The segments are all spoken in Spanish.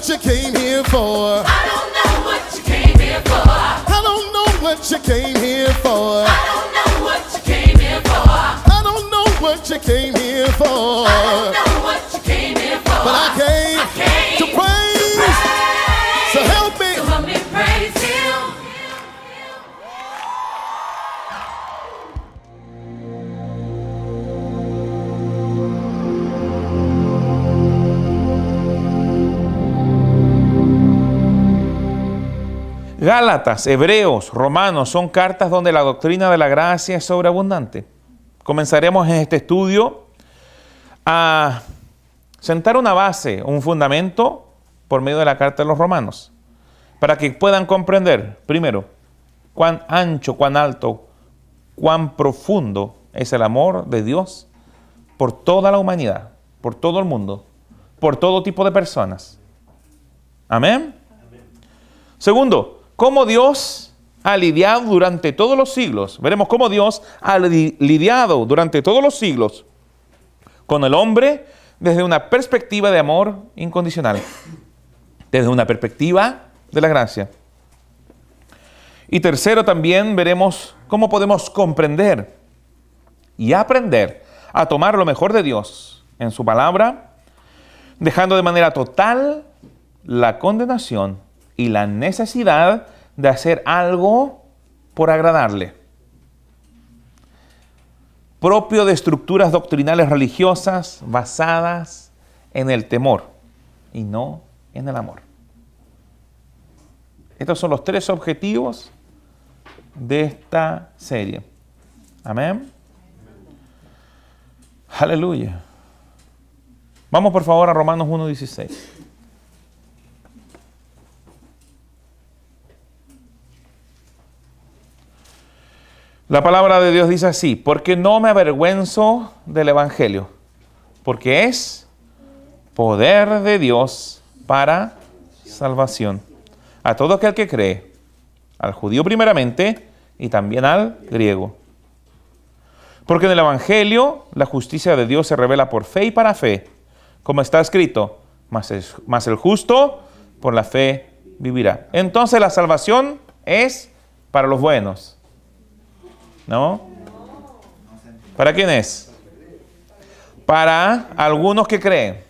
what you came here for. I don't know what you came here for. I don't know what you came here for. I don't know what you came here for. I don't know what you came here for. I don't know what you came here for. But I came to praise. So help me. So help me praise Him. Gálatas, Hebreos, Romanos son cartas donde la doctrina de la gracia es sobreabundante. Comenzaremos en este estudio a sentar una base, un fundamento por medio de la carta de los Romanos, para que puedan comprender, primero, cuán ancho, cuán alto, cuán profundo es el amor de Dios por toda la humanidad, por todo el mundo, por todo tipo de personas. Amén. Segundo, cómo Dios ha lidiado durante todos los siglos. Veremos cómo Dios ha lidiado durante todos los siglos con el hombre desde una perspectiva de amor incondicional, desde una perspectiva de la gracia. Y tercero, también veremos cómo podemos comprender y aprender a tomar lo mejor de Dios en su palabra, dejando de manera total la condenación y la necesidad de hacer algo por agradarle. Propio de estructuras doctrinales religiosas basadas en el temor y no en el amor. Estos son los tres objetivos de esta serie. Amén. Aleluya. Vamos por favor a Romanos 1:16. La palabra de Dios dice así: porque no me avergüenzo del Evangelio, porque es poder de Dios para salvación a todo aquel que cree, al judío primeramente y también al griego. Porque en el Evangelio la justicia de Dios se revela por fe y para fe, como está escrito, mas el justo por la fe vivirá. Entonces la salvación es para los buenos. ¿No? ¿Para quién es? Para algunos que creen.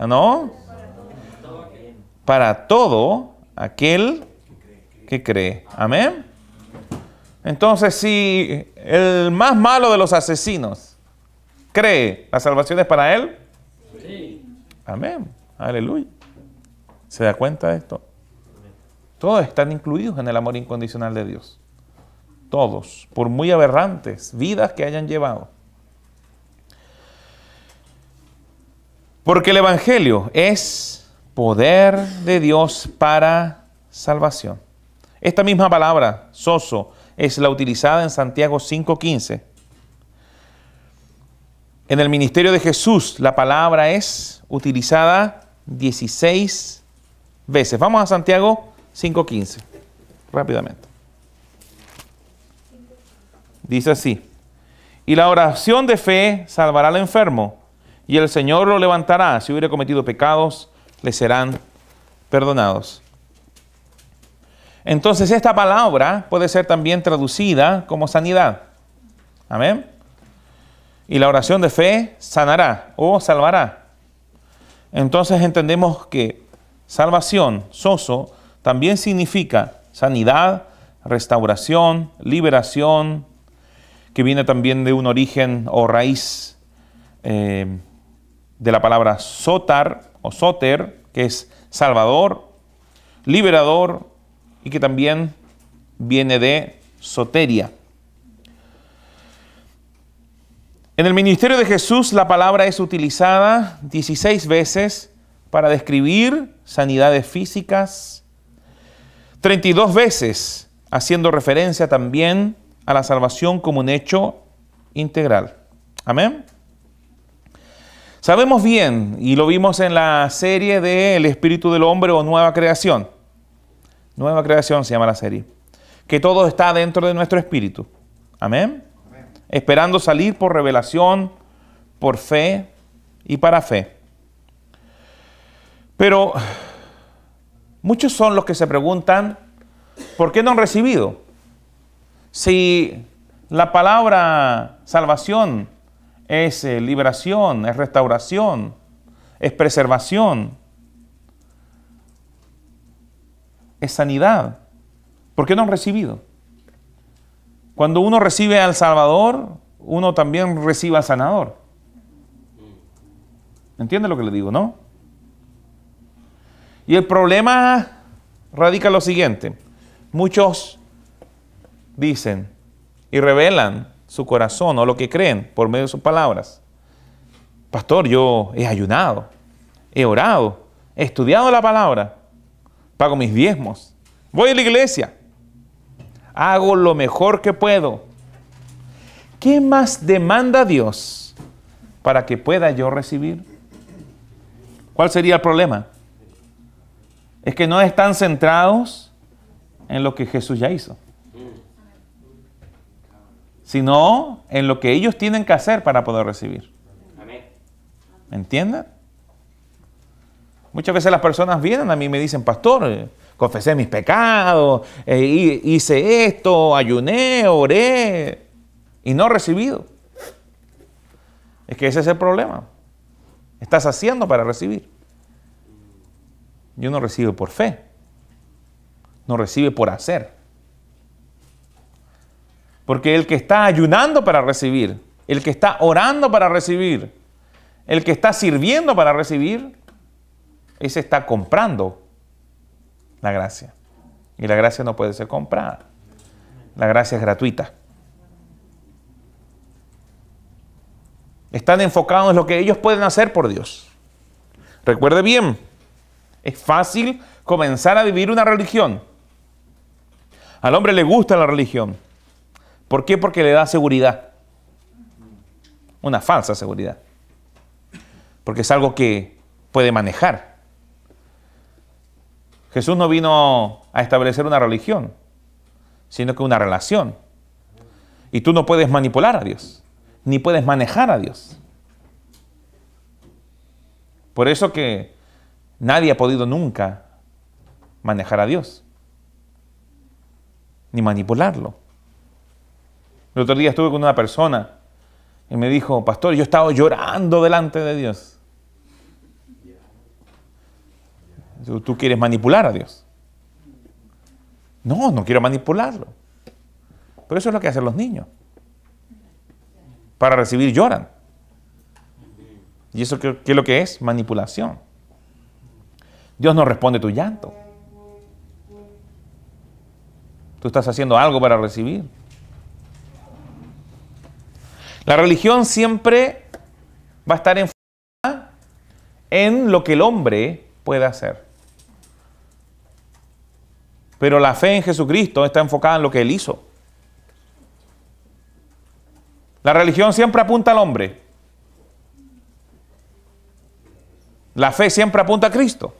¿No? Para todo aquel que cree. Amén. Entonces, si el más malo de los asesinos cree, ¿la salvación es para él? Sí. Amén. Aleluya. ¿Se da cuenta de esto? Todos están incluidos en el amor incondicional de Dios. Todos, por muy aberrantes vidas que hayan llevado. Porque el Evangelio es poder de Dios para salvación. Esta misma palabra, sozo, es la utilizada en Santiago 5:15. En el ministerio de Jesús, la palabra es utilizada 16 veces. Vamos a Santiago 5:15, rápidamente. Dice así: y la oración de fe salvará al enfermo, y el Señor lo levantará. Si hubiera cometido pecados, le serán perdonados. Entonces esta palabra puede ser también traducida como sanidad. Amén. Y la oración de fe sanará o salvará. Entonces entendemos que salvación, sozo, también significa sanidad, restauración, liberación, que viene también de un origen o raíz de la palabra sotar o soter, que es salvador, liberador, y que también viene de soteria. En el ministerio de Jesús la palabra es utilizada 16 veces para describir sanidades físicas, 32 veces haciendo referencia también a la salvación como un hecho integral. Amén. Sabemos bien, y lo vimos en la serie de El Espíritu del Hombre o Nueva Creación. Nueva Creación se llama la serie. Que todo está dentro de nuestro espíritu. Amén. Amén. Esperando salir por revelación, por fe y para fe. Pero muchos son los que se preguntan, ¿por qué no han recibido? Si la palabra salvación es liberación, es restauración, es preservación, es sanidad, ¿por qué no han recibido? Cuando uno recibe al Salvador, uno también recibe al sanador. ¿Entiende lo que le digo, no? Y el problema radica en lo siguiente. Muchos dicen y revelan su corazón o lo que creen por medio de sus palabras. Pastor, yo he ayunado, he orado, he estudiado la palabra, pago mis diezmos, voy a la iglesia, hago lo mejor que puedo. ¿Qué más demanda Dios para que pueda yo recibir? ¿Cuál sería el problema? Es que no están centrados en lo que Jesús ya hizo, sino en lo que ellos tienen que hacer para poder recibir. ¿Me entienden? Muchas veces las personas vienen a mí y me dicen, pastor, confesé mis pecados, hice esto, ayuné, oré y no he recibido. Es que ese es el problema. Estás haciendo para recibir. Y uno recibe por fe, no recibe por hacer. Porque el que está ayunando para recibir, el que está orando para recibir, el que está sirviendo para recibir, ese está comprando la gracia. Y la gracia no puede ser comprada. La gracia es gratuita. Están enfocados en lo que ellos pueden hacer por Dios. Recuerde bien, es fácil comenzar a vivir una religión. Al hombre le gusta la religión. ¿Por qué? Porque le da seguridad. Una falsa seguridad. Porque es algo que puede manejar. Jesús no vino a establecer una religión, sino que una relación. Y tú no puedes manipular a Dios, ni puedes manejar a Dios. Por eso que nadie ha podido nunca manejar a Dios, ni manipularlo. El otro día estuve con una persona y me dijo, pastor, yo he estado llorando delante de Dios. ¿Tú quieres manipular a Dios? No, no quiero manipularlo. Pero eso es lo que hacen los niños. Para recibir lloran. ¿Y eso qué es lo que es? Manipulación. Dios no responde tu llanto. Tú estás haciendo algo para recibir. La religión siempre va a estar enfocada en lo que el hombre puede hacer. Pero la fe en Jesucristo está enfocada en lo que Él hizo. La religión siempre apunta al hombre. La fe siempre apunta a Cristo.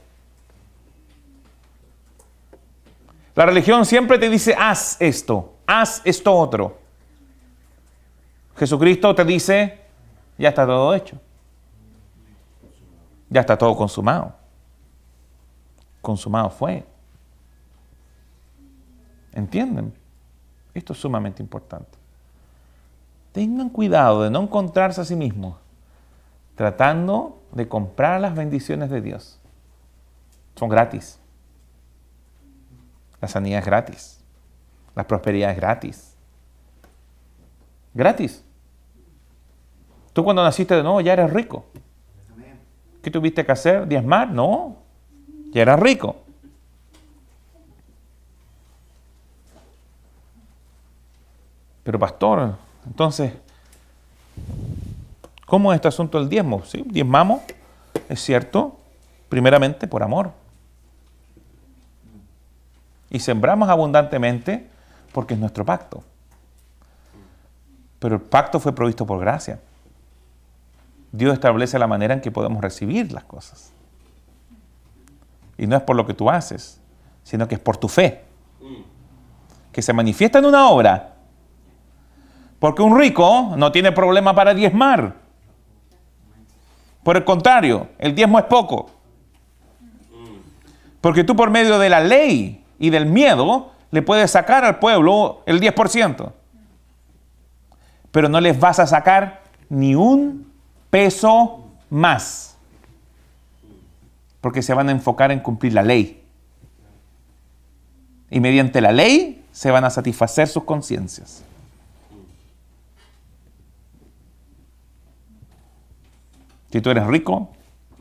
La religión siempre te dice, haz esto otro. Jesucristo te dice, ya está todo hecho. Ya está todo consumado. Consumado fue. ¿Entienden? Esto es sumamente importante. Tengan cuidado de no encontrarse a sí mismos tratando de comprar las bendiciones de Dios. Son gratis. La sanidad es gratis. La prosperidad es gratis. Gratis. Tú cuando naciste de nuevo ya eres rico. ¿Qué tuviste que hacer? ¿Diezmar? No. Ya eras rico. Pero pastor, entonces, ¿cómo es este asunto del diezmo? Sí, diezmamos, es cierto, primeramente por amor. Y sembramos abundantemente porque es nuestro pacto. Pero el pacto fue provisto por gracia. Dios establece la manera en que podemos recibir las cosas. Y no es por lo que tú haces, sino que es por tu fe. Que se manifiesta en una obra. Porque un rico no tiene problema para diezmar. Por el contrario, el diezmo es poco. Porque tú por medio de la ley y del miedo le puedes sacar al pueblo el 10%. Pero no les vas a sacar ni un peso más. Porque se van a enfocar en cumplir la ley. Y mediante la ley se van a satisfacer sus conciencias. Si tú eres rico,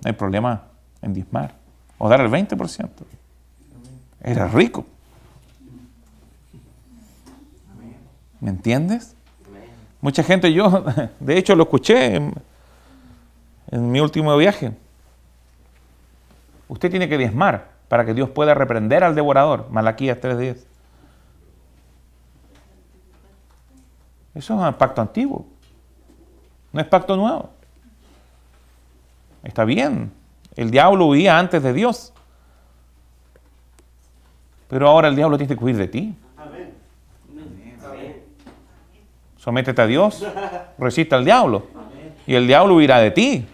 no hay problema en diezmar o dar el 20%. Eres rico. ¿Me entiendes? Mucha gente, yo de hecho lo escuché en mi último viaje. Usted tiene que diezmar para que Dios pueda reprender al devorador. Malaquías 3:10. Eso es un pacto antiguo. No es pacto nuevo. Está bien. El diablo huía antes de Dios. Pero ahora el diablo tiene que huir de ti. Sométete a Dios. Resiste al diablo. Y el diablo huirá de ti.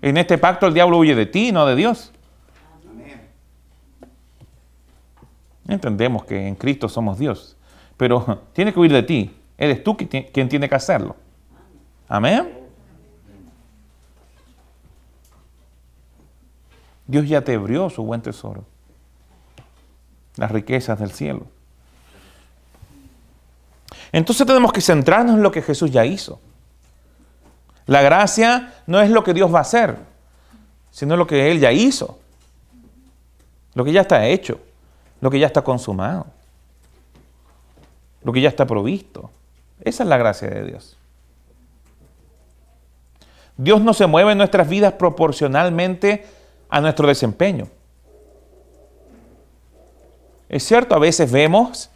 En este pacto el diablo huye de ti, no de Dios. Entendemos que en Cristo somos Dios. Pero tiene que huir de ti. Eres tú quien tiene que hacerlo. Amén. Dios ya te abrió su buen tesoro. Las riquezas del cielo. Entonces tenemos que centrarnos en lo que Jesús ya hizo. La gracia no es lo que Dios va a hacer, sino lo que Él ya hizo. Lo que ya está hecho. Lo que ya está consumado. Lo que ya está provisto. Esa es la gracia de Dios. Dios no se mueve en nuestras vidas proporcionalmente a nuestro desempeño. Es cierto, a veces vemos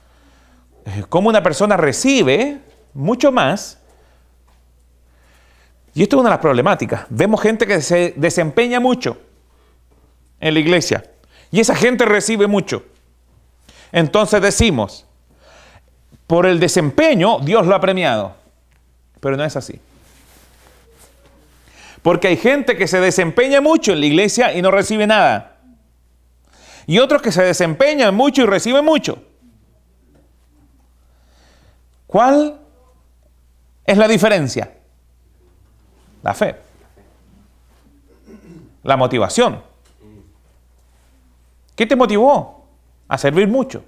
cómo una persona recibe mucho más. Y esto es una de las problemáticas. Vemos gente que se desempeña mucho en la iglesia. Y esa gente recibe mucho. Entonces decimos, por el desempeño Dios lo ha premiado. Pero no es así. Porque hay gente que se desempeña mucho en la iglesia y no recibe nada. Y otros que se desempeñan mucho y reciben mucho. ¿Cuál es la diferencia? La fe. La motivación. ¿Qué te motivó a servir mucho?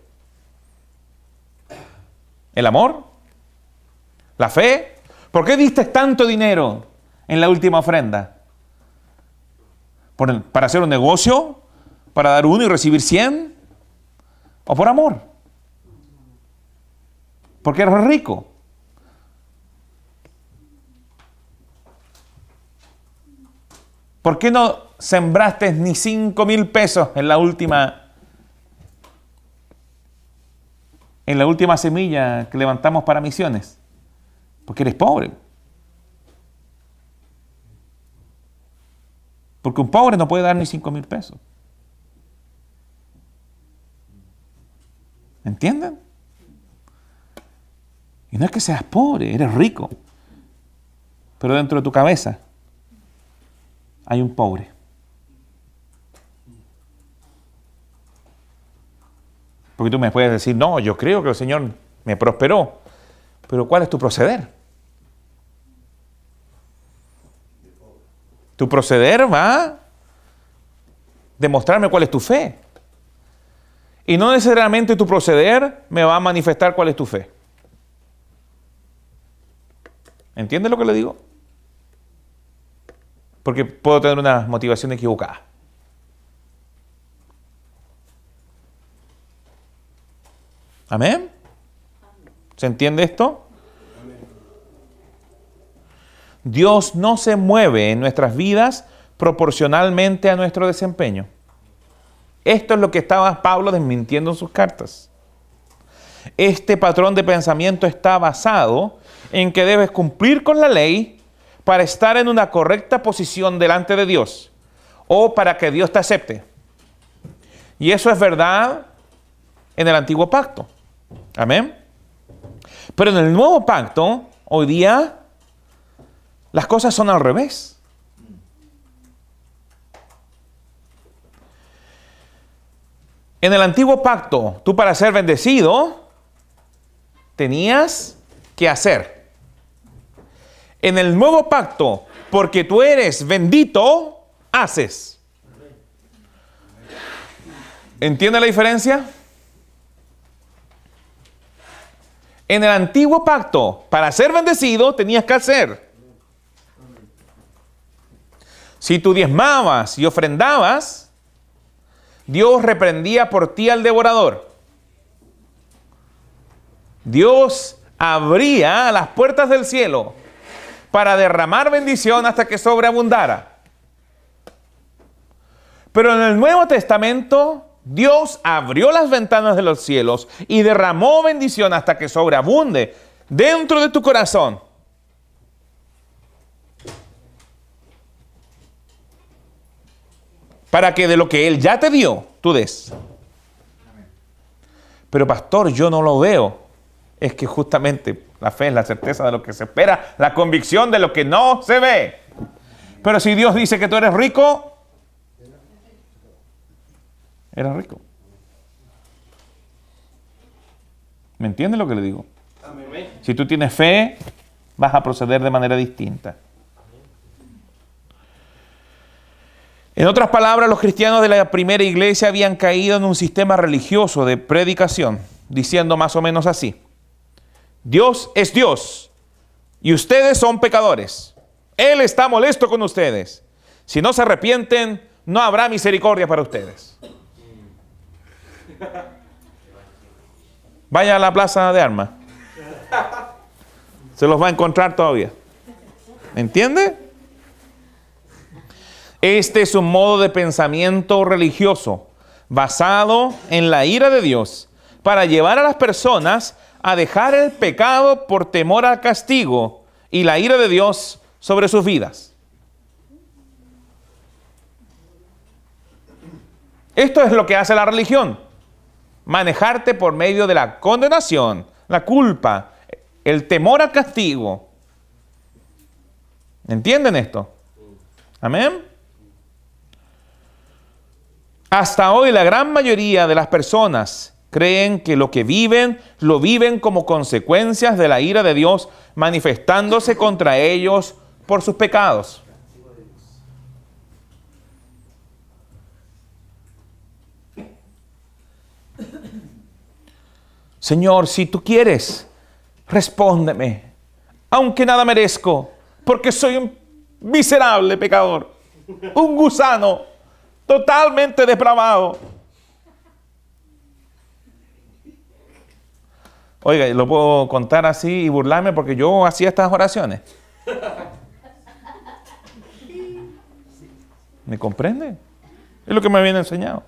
¿El amor? ¿La fe? ¿Por qué diste tanto dinero en la última ofrenda? ¿Para hacer un negocio? ¿Para dar 1 y recibir 100? ¿O por amor? Porque eres rico. ¿Por qué no sembraste ni 5,000 pesos en la última semilla que levantamos para misiones? Porque eres pobre. Porque un pobre no puede dar ni 5,000 pesos. ¿Entienden? Y no es que seas pobre, eres rico. Pero dentro de tu cabeza hay un pobre. Porque tú me puedes decir, no, yo creo que el Señor me prosperó. Pero ¿cuál es tu proceder? Tu proceder va a demostrarme cuál es tu fe. Y no necesariamente tu proceder me va a manifestar cuál es tu fe. ¿Entiendes lo que le digo? Porque puedo tener una motivación equivocada. ¿Amén? ¿Se entiende esto? Dios no se mueve en nuestras vidas proporcionalmente a nuestro desempeño. Esto es lo que estaba Pablo desmintiendo en sus cartas. Este patrón de pensamiento está basado en que debes cumplir con la ley para estar en una correcta posición delante de Dios o para que Dios te acepte. Y eso es verdad en el antiguo pacto. Amén. Pero en el nuevo pacto, hoy día, las cosas son al revés. En el antiguo pacto, tú para ser bendecido, tenías que hacer. En el nuevo pacto, porque tú eres bendito, haces. ¿Entiende la diferencia? En el antiguo pacto, para ser bendecido, tenías que hacer. Si tú diezmabas y ofrendabas, Dios reprendía por ti al devorador. Dios abría las puertas del cielo para derramar bendición hasta que sobreabundara. Pero en el Nuevo Testamento, Dios abrió las ventanas de los cielos y derramó bendición hasta que sobreabunde dentro de tu corazón. Para que de lo que Él ya te dio, tú des. Pero pastor, yo no lo veo. Es que justamente la fe es la certeza de lo que se espera, la convicción de lo que no se ve. Pero si Dios dice que tú eres rico, eres rico. ¿Me entiendes lo que le digo? Si tú tienes fe, vas a proceder de manera distinta. En otras palabras, los cristianos de la primera iglesia habían caído en un sistema religioso de predicación, diciendo más o menos así: Dios es Dios y ustedes son pecadores. Él está molesto con ustedes. Si no se arrepienten, no habrá misericordia para ustedes. Vaya a la plaza de armas. Se los va a encontrar todavía. ¿Me entiende? Este es un modo de pensamiento religioso basado en la ira de Dios para llevar a las personas a dejar el pecado por temor al castigo y la ira de Dios sobre sus vidas. Esto es lo que hace la religión: manejarte por medio de la condenación, la culpa, el temor al castigo. ¿Entienden esto? Amén. Hasta hoy la gran mayoría de las personas creen que lo que viven, lo viven como consecuencias de la ira de Dios manifestándose contra ellos por sus pecados. Señor, si tú quieres, respóndeme, aunque nada merezco, porque soy un miserable pecador, un gusano totalmente depravado. Oiga, lo puedo contar así y burlarme porque yo hacía estas oraciones. ¿Me comprende? Es lo que me habían enseñado.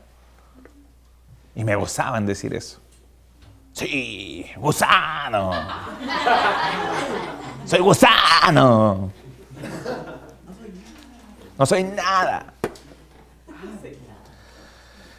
Y me gozaban decir eso. Sí, gusano. Soy gusano. No soy nada.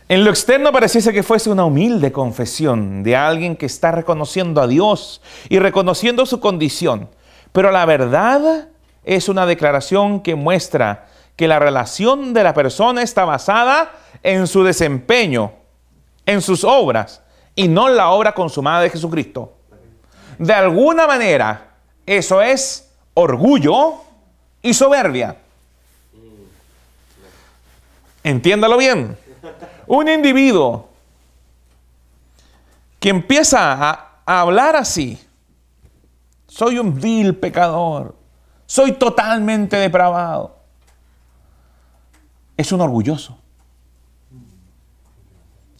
En lo externo pareciese que fuese una humilde confesión de alguien que está reconociendo a Dios y reconociendo su condición. Pero la verdad es una declaración que muestra que la relación de la persona está basada en su desempeño, en sus obras, y no en la obra consumada de Jesucristo. De alguna manera, eso es orgullo y soberbia. Entiéndalo bien. Un individuo que empieza a hablar así: soy un vil pecador, soy totalmente depravado, es un orgulloso.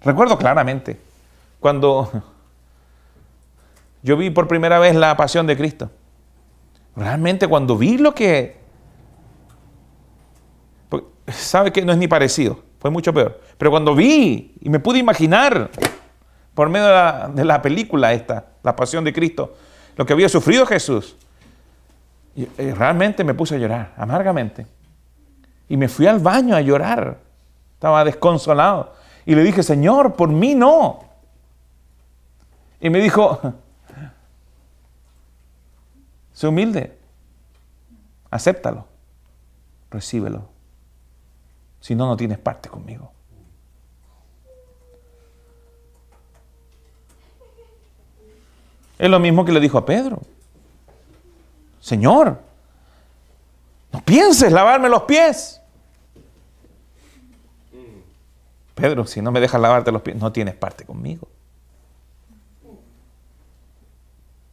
Recuerdo claramente cuando yo vi por primera vez la Pasión de Cristo. Realmente cuando vi lo que... Sabe que no es ni parecido, fue mucho peor. Pero cuando vi y me pude imaginar por medio de la película esta, La Pasión de Cristo, lo que había sufrido Jesús, y realmente me puse a llorar amargamente. Y me fui al baño a llorar. Estaba desconsolado. Y le dije: Señor, por mí no. Y me dijo: sé humilde, acéptalo, recíbelo. Si no, no tienes parte conmigo. Es lo mismo que le dijo a Pedro. Señor, no pienses lavarme los pies. Pedro, si no me dejas lavarte los pies, no tienes parte conmigo.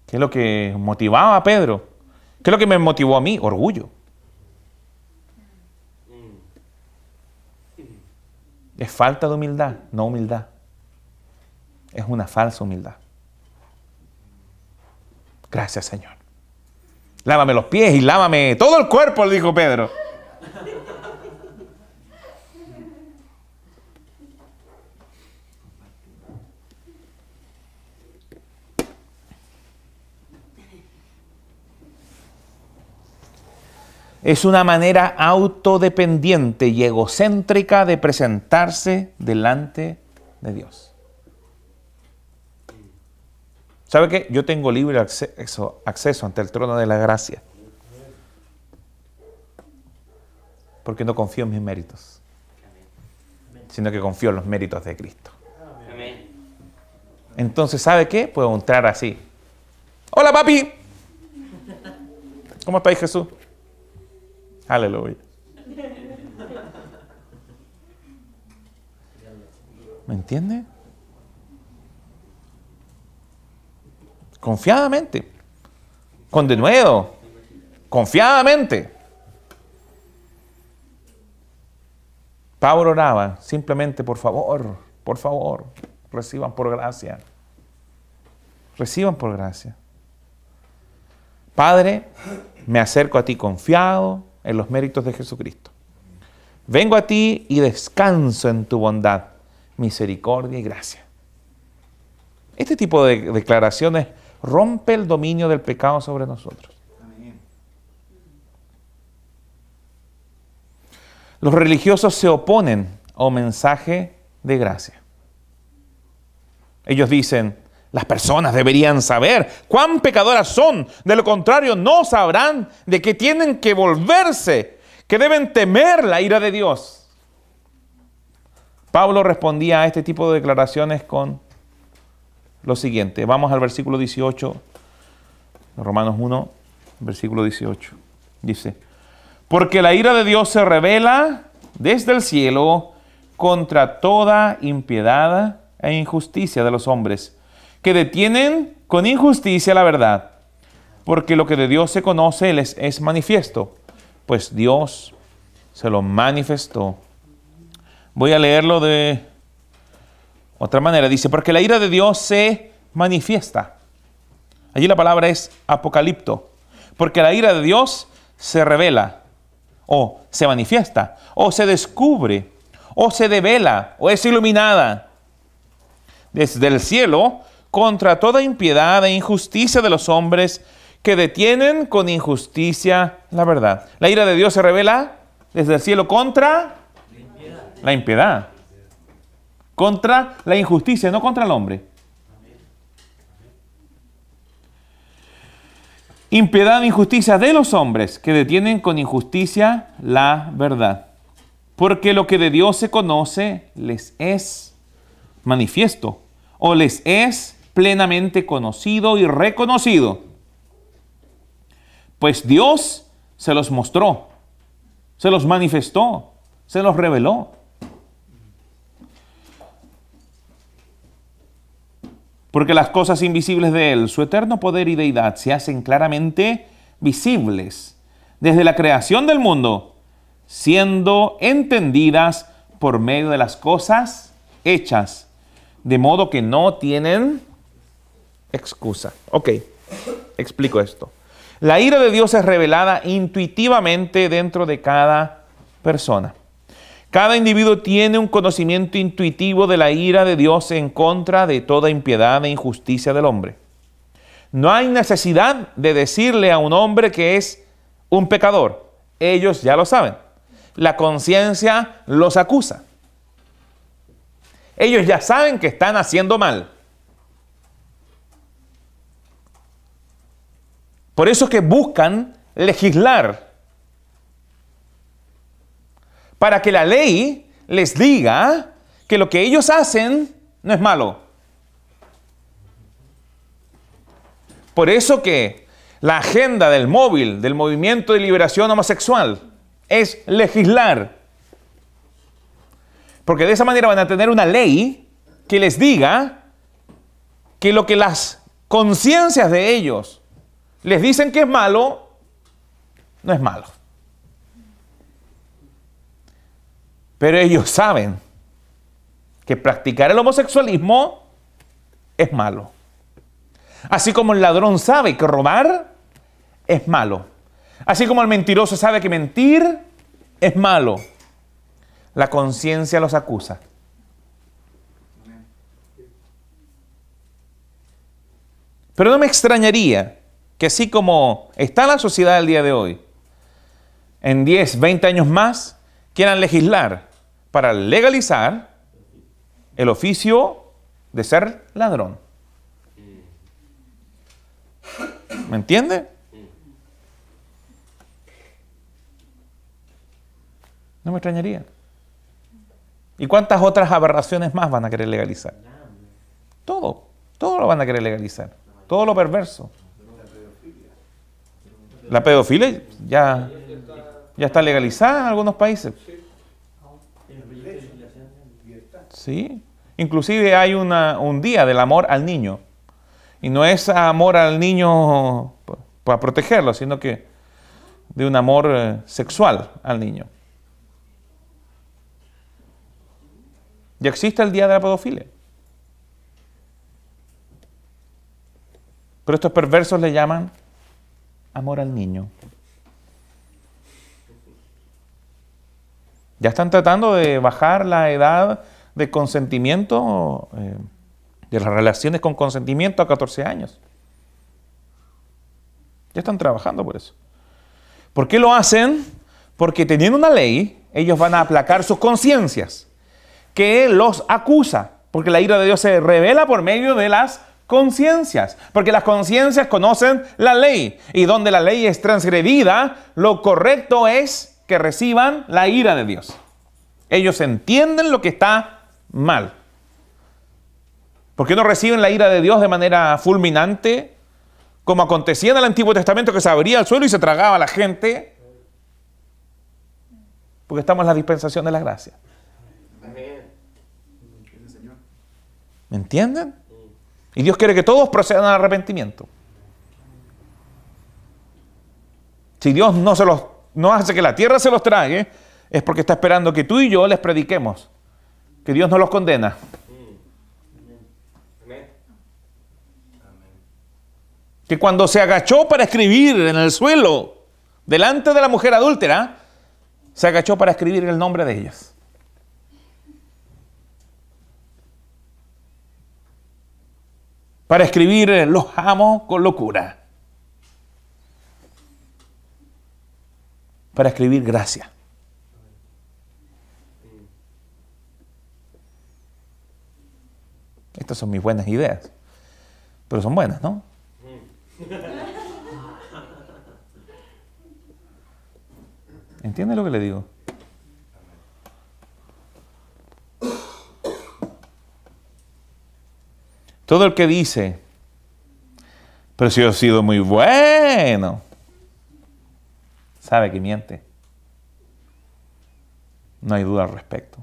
¿Qué es lo que motivaba a Pedro? ¿Qué es lo que me motivó a mí? Orgullo. Es falta de humildad, no humildad. Es una falsa humildad. Gracias, Señor. Lávame los pies y lávame todo el cuerpo, le dijo Pedro. Es una manera autodependiente y egocéntrica de presentarse delante de Dios. ¿Sabe qué? Yo tengo libre acceso ante el trono de la gracia. Porque no confío en mis méritos, sino que confío en los méritos de Cristo. Entonces, ¿sabe qué? Puedo entrar así. Hola, papi. ¿Cómo estáis, Jesús? Aleluya. ¿Me entiende? Confiadamente. Con denuedo. Confiadamente. Pablo oraba simplemente, por favor, reciban por gracia. Reciban por gracia. Padre, me acerco a ti confiado en los méritos de Jesucristo. Vengo a ti y descanso en tu bondad, misericordia y gracia. Este tipo de declaraciones rompe el dominio del pecado sobre nosotros. Amén. Los religiosos se oponen a un mensaje de gracia. Ellos dicen, las personas deberían saber cuán pecadoras son. De lo contrario, no sabrán de que tienen que volverse, que deben temer la ira de Dios. Pablo respondía a este tipo de declaraciones con lo siguiente. Vamos al versículo 18, de Romanos 1, versículo 18. Dice, porque la ira de Dios se revela desde el cielo contra toda impiedad e injusticia de los hombres, que detienen con injusticia la verdad, porque lo que de Dios se conoce les es manifiesto, pues Dios se lo manifestó. Voy a leerlo de otra manera. Dice, porque la ira de Dios se manifiesta. Allí la palabra es apocalipto. Porque la ira de Dios se revela, o se manifiesta, o se descubre, o se devela, o es iluminada desde el cielo contra toda impiedad e injusticia de los hombres que detienen con injusticia la verdad. La ira de Dios se revela desde el cielo contra la impiedad, contra la injusticia, no contra el hombre. Impiedad e injusticia de los hombres que detienen con injusticia la verdad. Porque lo que de Dios se conoce les es manifiesto, o les es plenamente conocido y reconocido. Pues Dios se los mostró, se los manifestó, se los reveló. Porque las cosas invisibles de Él, su eterno poder y deidad, se hacen claramente visibles desde la creación del mundo, siendo entendidas por medio de las cosas hechas, de modo que no tienen excusa. Ok, explico esto. La ira de Dios es revelada intuitivamente dentro de cada persona. Cada individuo tiene un conocimiento intuitivo de la ira de Dios en contra de toda impiedad e injusticia del hombre. No hay necesidad de decirle a un hombre que es un pecador. Ellos ya lo saben. La conciencia los acusa. Ellos ya saben que están haciendo mal. Por eso es que buscan legislar, para que la ley les diga que lo que ellos hacen no es malo. Por eso que la agenda del móvil, del movimiento de liberación homosexual, es legislar. Porque de esa manera van a tener una ley que les diga que lo que las conciencias de ellos les dicen que es malo, no es malo. Pero ellos saben que practicar el homosexualismo es malo. Así como el ladrón sabe que robar es malo. Así como el mentiroso sabe que mentir es malo. La conciencia los acusa. Pero no me extrañaría que así como está la sociedad del día de hoy, en 10, 20 años más, quieran legislar para legalizar el oficio de ser ladrón. ¿Me entiende? No me extrañaría. ¿Y cuántas otras aberraciones más van a querer legalizar? Todo lo van a querer legalizar. Todo lo perverso. La pedofilia ya está legalizada en algunos países. Sí. Inclusive hay un día del amor al niño. Y no es amor al niño para protegerlo, sino que de un amor sexual al niño. Ya existe el día de la pedofilia. Pero estos perversos le llaman amor al niño. Ya están tratando de bajar la edad de consentimiento, de las relaciones con consentimiento a 14 años. Ya están trabajando por eso. ¿Por qué lo hacen? Porque teniendo una ley, ellos van a aplacar sus conciencias, que los acusa, porque la ira de Dios se revela por medio de las conciencias, porque las conciencias conocen la ley, y donde la ley es transgredida, lo correcto es que reciban la ira de Dios. Ellos entienden lo que está mal. ¿Por qué no reciben la ira de Dios de manera fulminante, como acontecía en el Antiguo Testamento, que se abría el suelo y se tragaba a la gente? Porque estamos en la dispensación de la gracia. ¿Me entienden? Y Dios quiere que todos procedan al arrepentimiento. Si Dios no hace que la tierra se los trague, es porque está esperando que tú y yo les prediquemos que Dios no los condena. Que cuando se agachó para escribir en el suelo delante de la mujer adúltera, se agachó para escribir el nombre de ellos. Para escribir los amo con locura. Para escribir gracia. Estas son mis buenas ideas. Pero son buenas, ¿no? ¿Entiende lo que le digo? Todo el que dice, pero si yo he sido muy bueno, sabe que miente. No hay duda al respecto.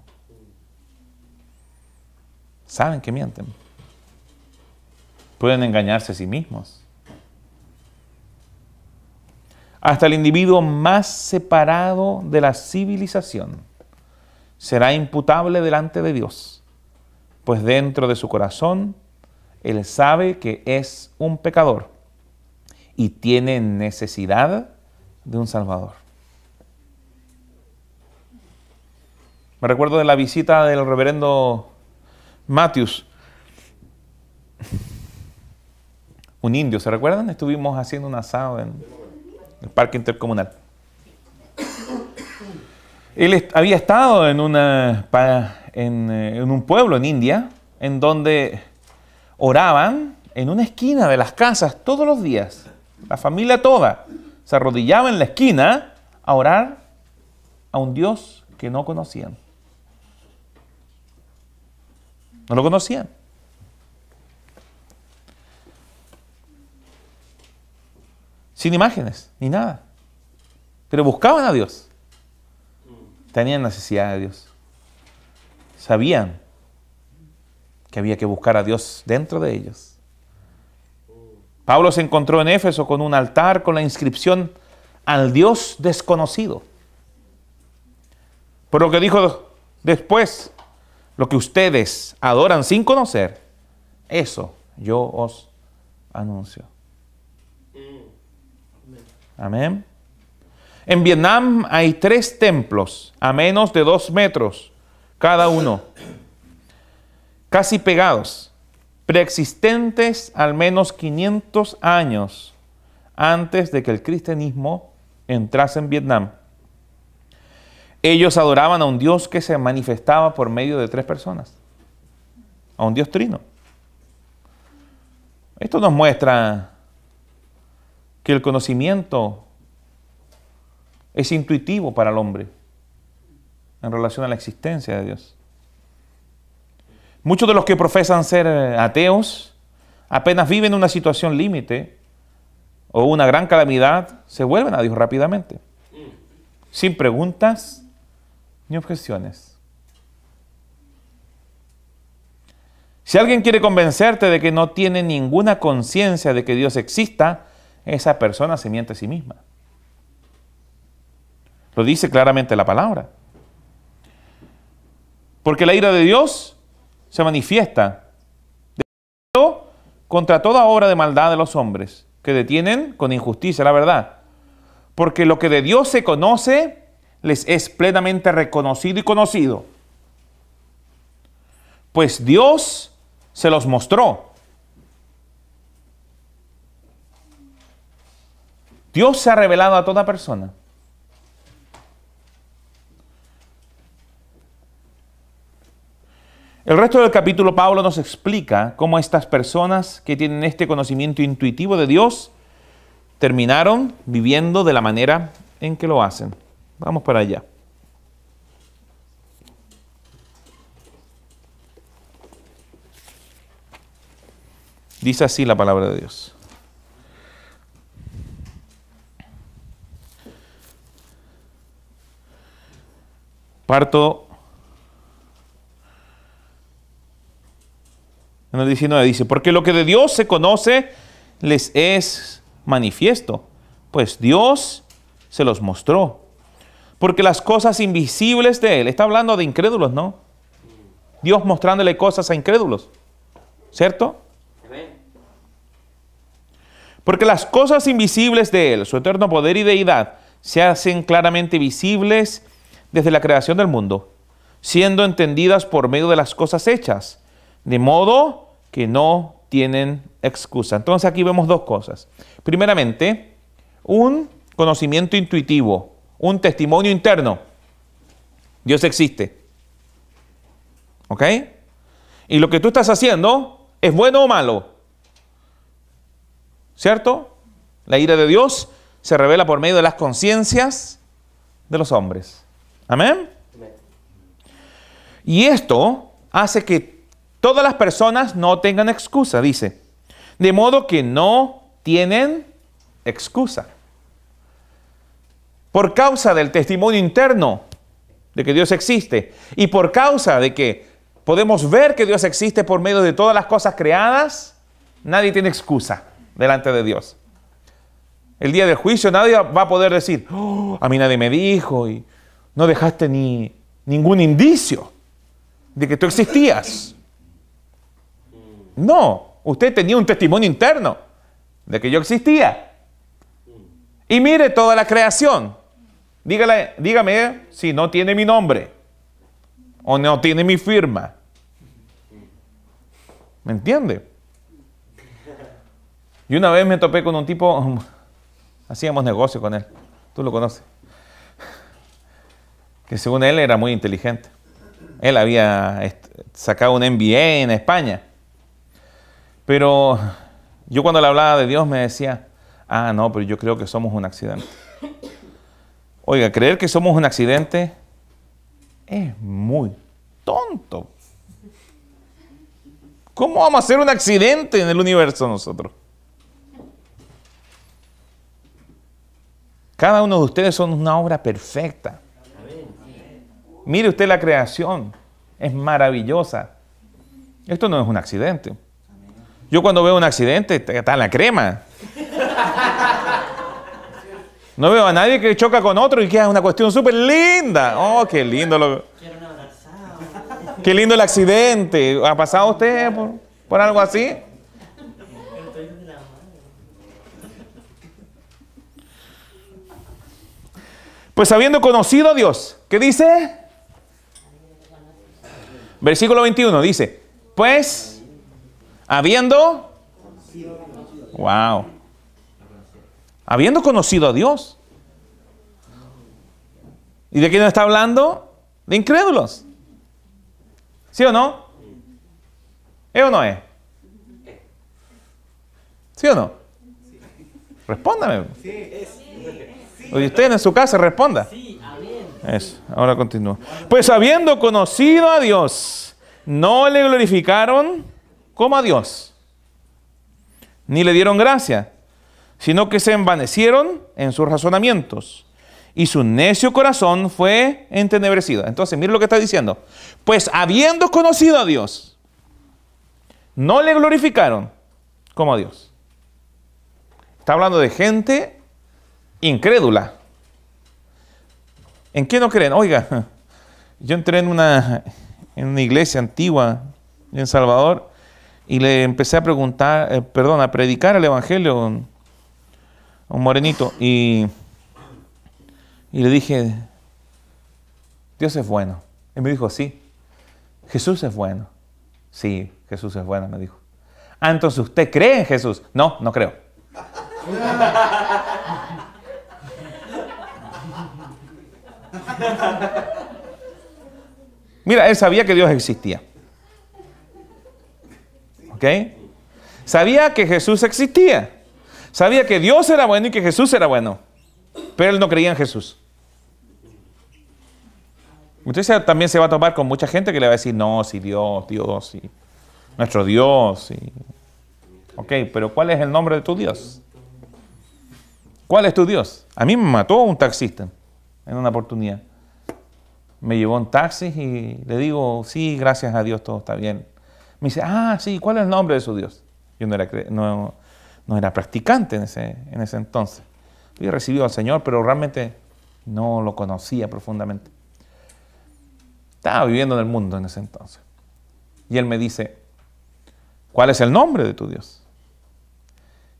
Saben que mienten. Pueden engañarse a sí mismos. Hasta el individuo más separado de la civilización será imputable delante de Dios, pues dentro de su corazón él sabe que es un pecador y tiene necesidad de un Salvador. Me recuerdo de la visita del reverendo Matthews, un indio, ¿se recuerdan? Estuvimos haciendo un asado en el parque intercomunal. Él había estado en un pueblo en India, en donde oraban en una esquina de las casas todos los días. La familia toda se arrodillaba en la esquina a orar a un Dios que no conocían. No lo conocían. sin imágenes, ni nada. Pero buscaban a Dios. Tenían necesidad de Dios. Sabían que había que buscar a Dios dentro de ellos. Pablo se encontró en Éfeso con un altar con la inscripción al Dios desconocido. Por lo que dijo después, lo que ustedes adoran sin conocer, eso yo os anuncio. Amén. En Vietnam hay 3 templos a menos de 2 metros cada uno, casi pegados, preexistentes al menos 500 años antes de que el cristianismo entrase en Vietnam. Ellos adoraban a un Dios que se manifestaba por medio de 3 personas, a un Dios trino. Esto nos muestra que el conocimiento es intuitivo para el hombre en relación a la existencia de Dios. Muchos de los que profesan ser ateos, apenas viven una situación límite o una gran calamidad, se vuelven a Dios rápidamente, sin preguntas ni objeciones. Si alguien quiere convencerte de que no tiene ninguna conciencia de que Dios exista, esa persona se miente a sí misma. Lo dice claramente la palabra. Porque la ira de Dios se manifiesta contra toda obra de maldad de los hombres que detienen con injusticia la verdad. Porque lo que de Dios se conoce les es plenamente reconocido y conocido. Pues Dios se los mostró. Dios se ha revelado a toda persona. El resto del capítulo Pablo nos explica cómo estas personas que tienen este conocimiento intuitivo de Dios terminaron viviendo de la manera en que lo hacen. Vamos para allá. Dice así la palabra de Dios. Parto en el 19, dice, porque lo que de Dios se conoce les es manifiesto, pues Dios se los mostró. Porque las cosas invisibles de Él, está hablando de incrédulos, ¿no? Dios mostrándole cosas a incrédulos, ¿cierto? Porque las cosas invisibles de Él, su eterno poder y deidad, se hacen claramente visibles desde la creación del mundo, siendo entendidas por medio de las cosas hechas, de modo que no tienen excusa. Entonces aquí vemos 2 cosas. Primeramente, un conocimiento intuitivo, un testimonio interno. Dios existe. ¿Ok? Y lo que tú estás haciendo es bueno o malo. ¿Cierto? La ira de Dios se revela por medio de las conciencias de los hombres. ¿Amén? Y esto hace que todas las personas no tengan excusa, dice. De modo que no tienen excusa. Por causa del testimonio interno de que Dios existe y por causa de que podemos ver que Dios existe por medio de todas las cosas creadas, nadie tiene excusa delante de Dios. El día del juicio nadie va a poder decir, oh, a mí nadie me dijo y no dejaste ningún indicio de que tú existías. No, usted tenía un testimonio interno de que yo existía. Y mire toda la creación. Dígame si no tiene mi nombre o no tiene mi firma. ¿Me entiende? Y una vez me topé con un tipo, hacíamos negocio con él, tú lo conoces, que según él era muy inteligente. Él había sacado un MBA en España. Pero yo cuando le hablaba de Dios me decía, ah, no, pero yo creo que somos un accidente. Oiga, creer que somos un accidente es muy tonto. ¿Cómo vamos a ser un accidente en el universo nosotros? Cada uno de ustedes son una obra perfecta. Mire usted la creación. Es maravillosa. Esto no es un accidente. Yo cuando veo un accidente, está en la crema. No veo a nadie que choca con otro y queda una cuestión súper linda. Oh, qué lindo. Qué lindo el accidente. ¿Ha pasado usted por algo así? Pues habiendo conocido a Dios, ¿qué dice? Versículo 21 dice, pues habiendo conocido a Dios. ¿Y de quién está hablando? De incrédulos. ¿Sí o no? ¿Es o no es? ¿Sí o no? Respóndame. Oye, usted en su casa responda. Eso, ahora continúa. Pues habiendo conocido a Dios, no le glorificaron como a Dios, ni le dieron gracia, sino que se envanecieron en sus razonamientos, y su necio corazón fue entenebrecido. Entonces, mire lo que está diciendo. Pues habiendo conocido a Dios, no le glorificaron como a Dios. Está hablando de gente incrédula. ¿En qué no creen? Oiga, yo entré en una iglesia antigua en El Salvador y le empecé a preguntar, a predicar el evangelio a un morenito y le dije, Dios es bueno. Y me dijo, sí, Jesús es bueno. Sí, Jesús es bueno, me dijo. Ah, entonces ¿usted cree en Jesús? No, no creo. Mira, él sabía que Dios existía. ¿Ok? Sabía que Jesús existía. Sabía que Dios era bueno y que Jesús era bueno. Pero él no creía en Jesús. Usted también se va a topar con mucha gente que le va a decir, no, sí, Dios, sí, nuestro Dios. Sí. Ok, pero ¿cuál es el nombre de tu Dios? ¿Cuál es tu Dios? A mí me mató un taxista en una oportunidad. Me llevó en taxi y le digo, sí, gracias a Dios, todo está bien. Me dice, sí, ¿cuál es el nombre de su Dios? Yo no era practicante en ese entonces. Había recibido al Señor, pero realmente no lo conocía profundamente. Estaba viviendo en el mundo en ese entonces. Y él me dice, ¿cuál es el nombre de tu Dios?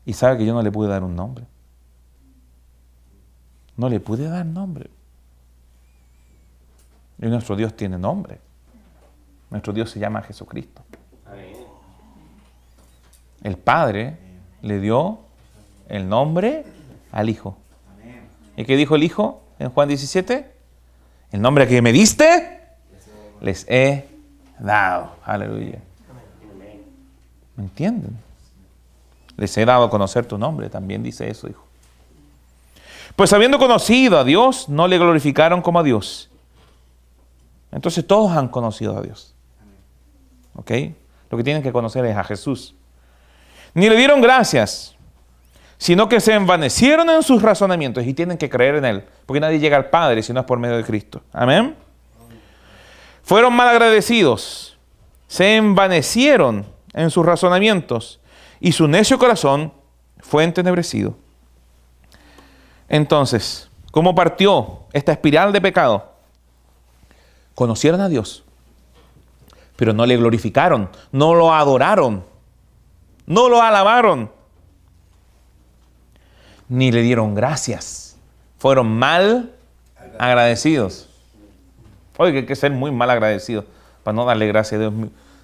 Y sabe que yo no le pude dar un nombre. No le pude dar nombre. Y nuestro Dios tiene nombre. Nuestro Dios se llama Jesucristo. El Padre le dio el nombre al Hijo. ¿Y qué dijo el Hijo en Juan 17? El nombre que me diste, les he dado. Aleluya. ¿Me entienden? Les he dado a conocer tu nombre. También dice eso, Hijo. Pues habiendo conocido a Dios, no le glorificaron como a Dios. Entonces todos han conocido a Dios. ¿Ok? Lo que tienen que conocer es a Jesús. Ni le dieron gracias, sino que se envanecieron en sus razonamientos y tienen que creer en Él. Porque nadie llega al Padre si no es por medio de Cristo. Amén. Fueron malagradecidos, se envanecieron en sus razonamientos y su necio corazón fue entenebrecido. Entonces, ¿cómo partió esta espiral de pecado? Conocieron a Dios, pero no le glorificaron, no lo adoraron, no lo alabaron, ni le dieron gracias. Fueron mal agradecidos. Oye, hay que ser muy mal agradecido para no darle gracias a Dios.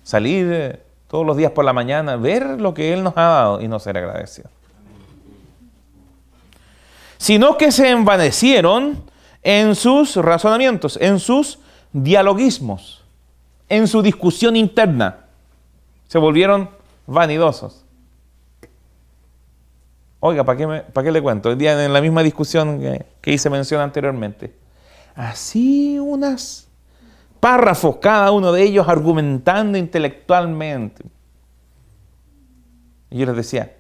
Salir todos los días por la mañana, ver lo que Él nos ha dado y no ser agradecido. Sino que se envanecieron en sus razonamientos, en sus dialogismos, en su discusión interna. Se volvieron vanidosos. Oiga, ¿para qué le cuento? Hoy día en la misma discusión que hice mención anteriormente. Así unas párrafos, cada uno de ellos argumentando intelectualmente. Y yo les decía,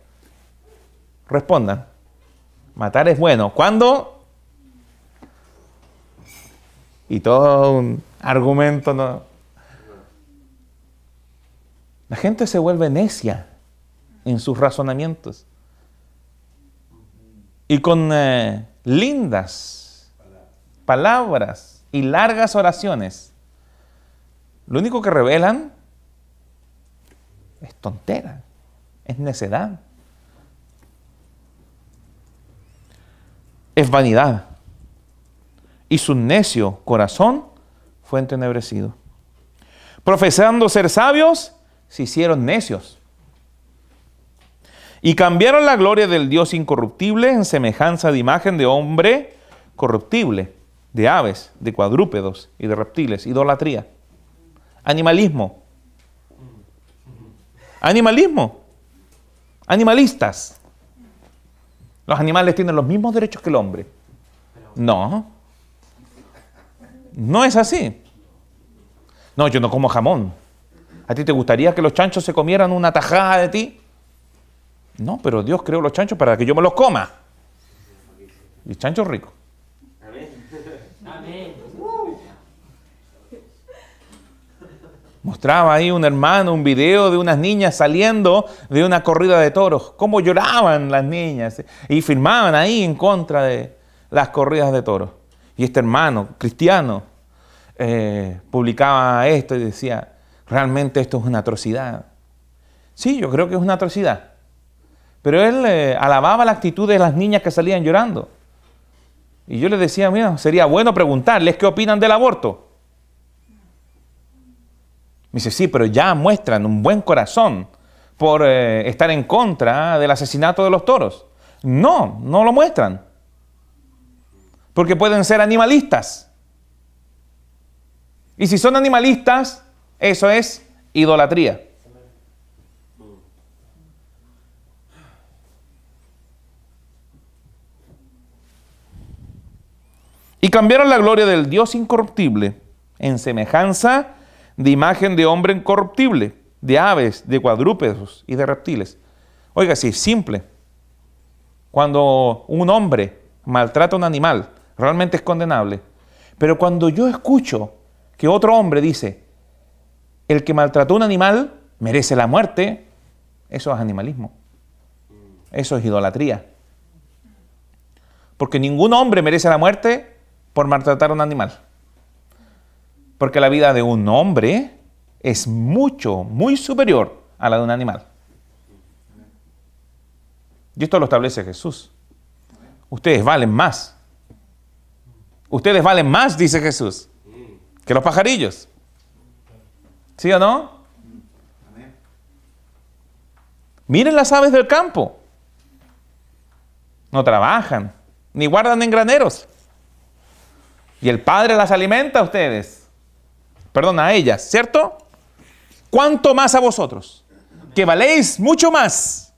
respondan. Matar es bueno. ¿Cuándo? Y todo un argumento, ¿no? La gente se vuelve necia en sus razonamientos. Y con lindas palabras y largas oraciones, lo único que revelan es tontera, es necedad, es vanidad. Y su necio corazón fue entenebrecido. Profesando ser sabios, se hicieron necios. Y cambiaron la gloria del Dios incorruptible en semejanza de imagen de hombre corruptible, de aves, de cuadrúpedos y de reptiles. Idolatría. Animalismo. Animalismo. Animalistas. Los animales tienen los mismos derechos que el hombre. No. No es así. No, yo no como jamón. ¿A ti te gustaría que los chanchos se comieran una tajada de ti? No, pero Dios creó los chanchos para que yo me los coma. Y chanchos ricos. Amén. Mostraba ahí un hermano un video de unas niñas saliendo de una corrida de toros. Cómo lloraban las niñas. Y filmaban ahí en contra de las corridas de toros. Y este hermano cristiano publicaba esto y decía, realmente esto es una atrocidad. Sí, yo creo que es una atrocidad. Pero él alababa la actitud de las niñas que salían llorando. Y yo les decía, mira, sería bueno preguntarles qué opinan del aborto. Me dice, sí, pero ya muestran un buen corazón por estar en contra del asesinato de los toros. No, no lo muestran. Porque pueden ser animalistas. Y si son animalistas, eso es idolatría. Y cambiaron la gloria del Dios incorruptible en semejanza de imagen de hombre incorruptible, de aves, de cuadrúpedos y de reptiles. Oiga, sí, simple. Cuando un hombre maltrata a un animal, realmente es condenable. Pero cuando yo escucho que otro hombre dice, el que maltrató a un animal merece la muerte, eso es animalismo. Eso es idolatría. Porque ningún hombre merece la muerte por maltratar a un animal. Porque la vida de un hombre es mucho, muy superior a la de un animal. Y esto lo establece Jesús. Ustedes valen más. Ustedes valen más, dice Jesús, que los pajarillos. ¿Sí o no? Miren las aves del campo. No trabajan, ni guardan en graneros. Y el Padre las alimenta a ustedes. Perdón, a ellas, ¿cierto? ¿Cuánto más a vosotros? Que valéis mucho más.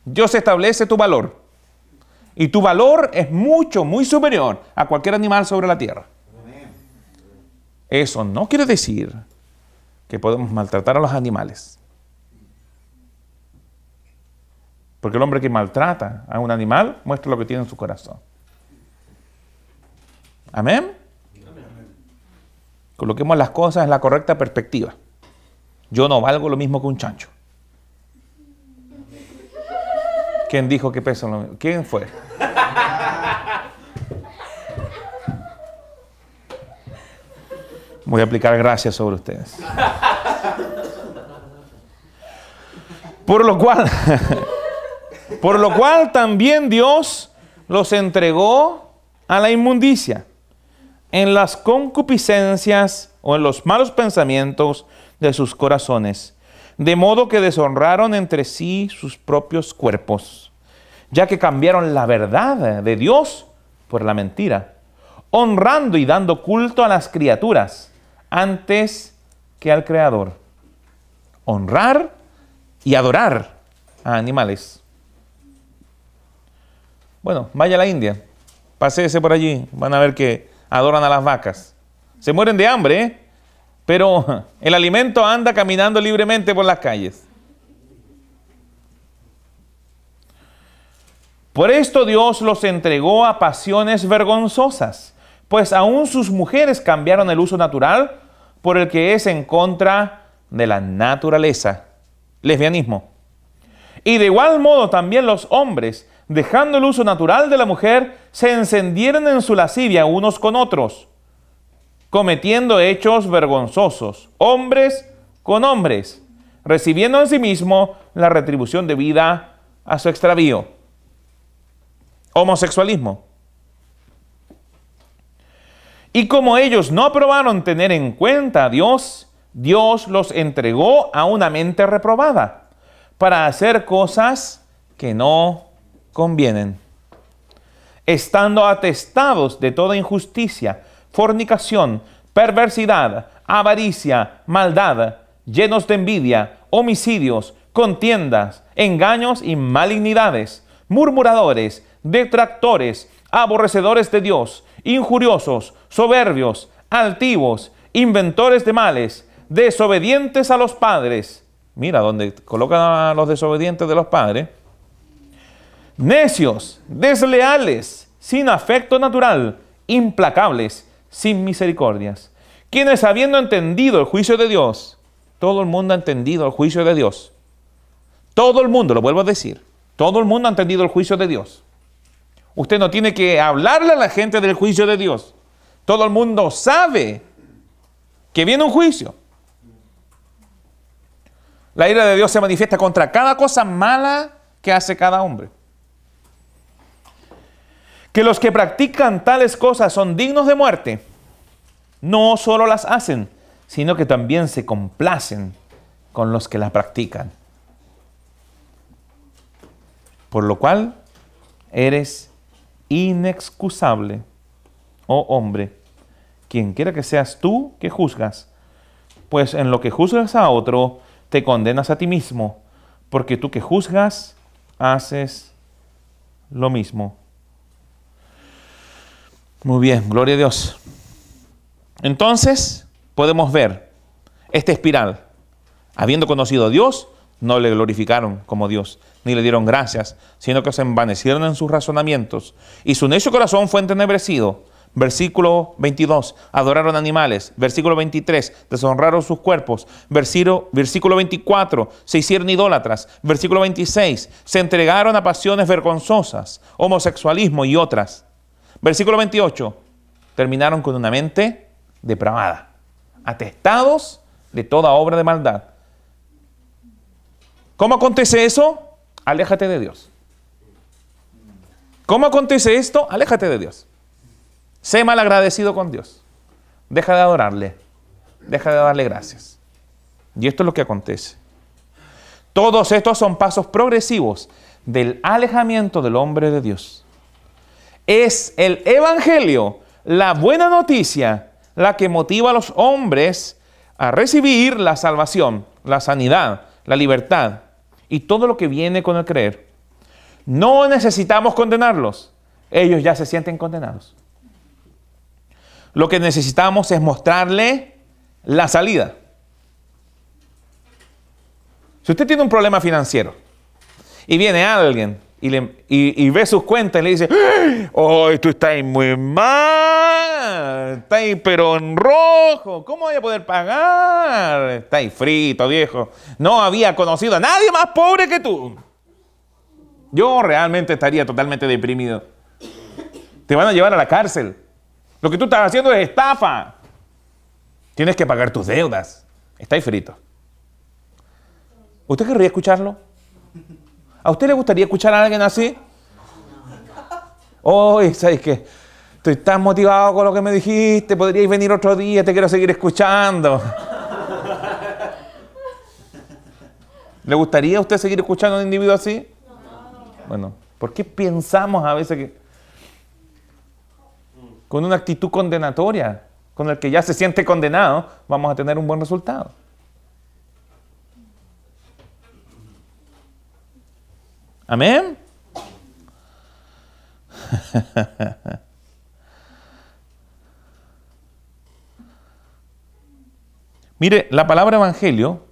Dios establece tu valor. Y tu valor es mucho, muy superior a cualquier animal sobre la tierra. Eso no quiere decir que podemos maltratar a los animales. Porque el hombre que maltrata a un animal muestra lo que tiene en su corazón. ¿Amén? Coloquemos las cosas en la correcta perspectiva. Yo no valgo lo mismo que un chancho. ¿Quién dijo que peso lo mismo? ¿Quién fue? Voy a aplicar gracias sobre ustedes. Por lo cual también Dios los entregó a la inmundicia, en las concupiscencias o en los malos pensamientos de sus corazones, de modo que deshonraron entre sí sus propios cuerpos, ya que cambiaron la verdad de Dios por la mentira, honrando y dando culto a las criaturas antes que al Creador. Honrar y adorar a animales. Bueno, vaya a la India, paséese por allí, van a ver que adoran a las vacas. Se mueren de hambre, ¿eh? Pero el alimento anda caminando libremente por las calles. Por esto Dios los entregó a pasiones vergonzosas, Pues aún sus mujeres cambiaron el uso natural por el que es en contra de la naturaleza. Lesbianismo. Y de igual modo también los hombres, dejando el uso natural de la mujer, se encendieron en su lascivia unos con otros, cometiendo hechos vergonzosos, hombres con hombres, recibiendo en sí mismo la retribución debida a su extravío. Homosexualismo. Y como ellos no aprobaron tener en cuenta a Dios, Dios los entregó a una mente reprobada para hacer cosas que no convienen, estando atestados de toda injusticia, fornicación, perversidad, avaricia, maldad, llenos de envidia, homicidios, contiendas, engaños y malignidades, murmuradores, detractores, aborrecedores de Dios, injuriosos, soberbios, altivos, inventores de males, desobedientes a los padres. Mira, donde colocan a los desobedientes de los padres. Necios, desleales, sin afecto natural, implacables, sin misericordias. Quienes habiendo entendido el juicio de Dios, todo el mundo ha entendido el juicio de Dios. Todo el mundo, lo vuelvo a decir, todo el mundo ha entendido el juicio de Dios. Usted no tiene que hablarle a la gente del juicio de Dios. Todo el mundo sabe que viene un juicio. La ira de Dios se manifiesta contra cada cosa mala que hace cada hombre. Que los que practican tales cosas son dignos de muerte, no solo las hacen, sino que también se complacen con los que las practican. Por lo cual, eres inexcusable, oh hombre, quien quiera que seas tú que juzgas, pues en lo que juzgas a otro, te condenas a ti mismo, porque tú que juzgas, haces lo mismo. Muy bien, gloria a Dios. Entonces, podemos ver esta espiral. Habiendo conocido a Dios, no le glorificaron como Dios, ni le dieron gracias, sino que se envanecieron en sus razonamientos, y su necio corazón fue entenebrecido. Versículo 22, adoraron animales. Versículo 23, deshonraron sus cuerpos. Versículo 24, se hicieron idólatras. Versículo 26, se entregaron a pasiones vergonzosas, homosexualismo y otras. Versículo 28, terminaron con una mente depravada, atestados de toda obra de maldad. ¿Cómo acontece eso? Aléjate de Dios. ¿Cómo acontece esto? Aléjate de Dios. Sé malagradecido con Dios. Deja de adorarle. Deja de darle gracias. Y esto es lo que acontece. Todos estos son pasos progresivos del alejamiento del hombre de Dios. Es el Evangelio, la buena noticia, la que motiva a los hombres a recibir la salvación, la sanidad, la libertad y todo lo que viene con el creer. No necesitamos condenarlos. Ellos ya se sienten condenados. Lo que necesitamos es mostrarle la salida. Si usted tiene un problema financiero y viene alguien y ve sus cuentas y le dice: ¡oh, tú estás muy mal! Estás pero en rojo. ¿Cómo voy a poder pagar? Estás frito, viejo. No había conocido a nadie más pobre que tú. Yo realmente estaría totalmente deprimido. Te van a llevar a la cárcel. Lo que tú estás haciendo es estafa. Tienes que pagar tus deudas. Estáis frito. ¿Usted querría escucharlo? ¿A usted le gustaría escuchar a alguien así? Oye, ¿sabes qué? Estoy tan motivado con lo que me dijiste. Podríais venir otro día. Te quiero seguir escuchando. ¿Le gustaría a usted seguir escuchando a un individuo así? Bueno, ¿por qué pensamos a veces que con una actitud condenatoria, con el que ya se siente condenado, vamos a tener un buen resultado? ¿Amén? Mire, la palabra evangelio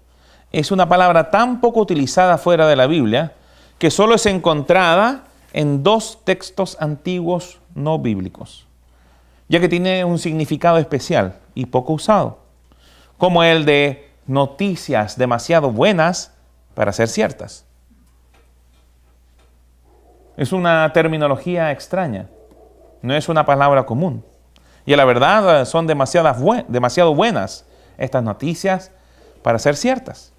es una palabra tan poco utilizada fuera de la Biblia que solo es encontrada en 2 textos antiguos no bíblicos. ya que tiene un significado especial y poco usado, como el de noticias demasiado buenas para ser ciertas. Es una terminología extraña, no es una palabra común. Y a la verdad son demasiado buenas estas noticias para ser ciertas.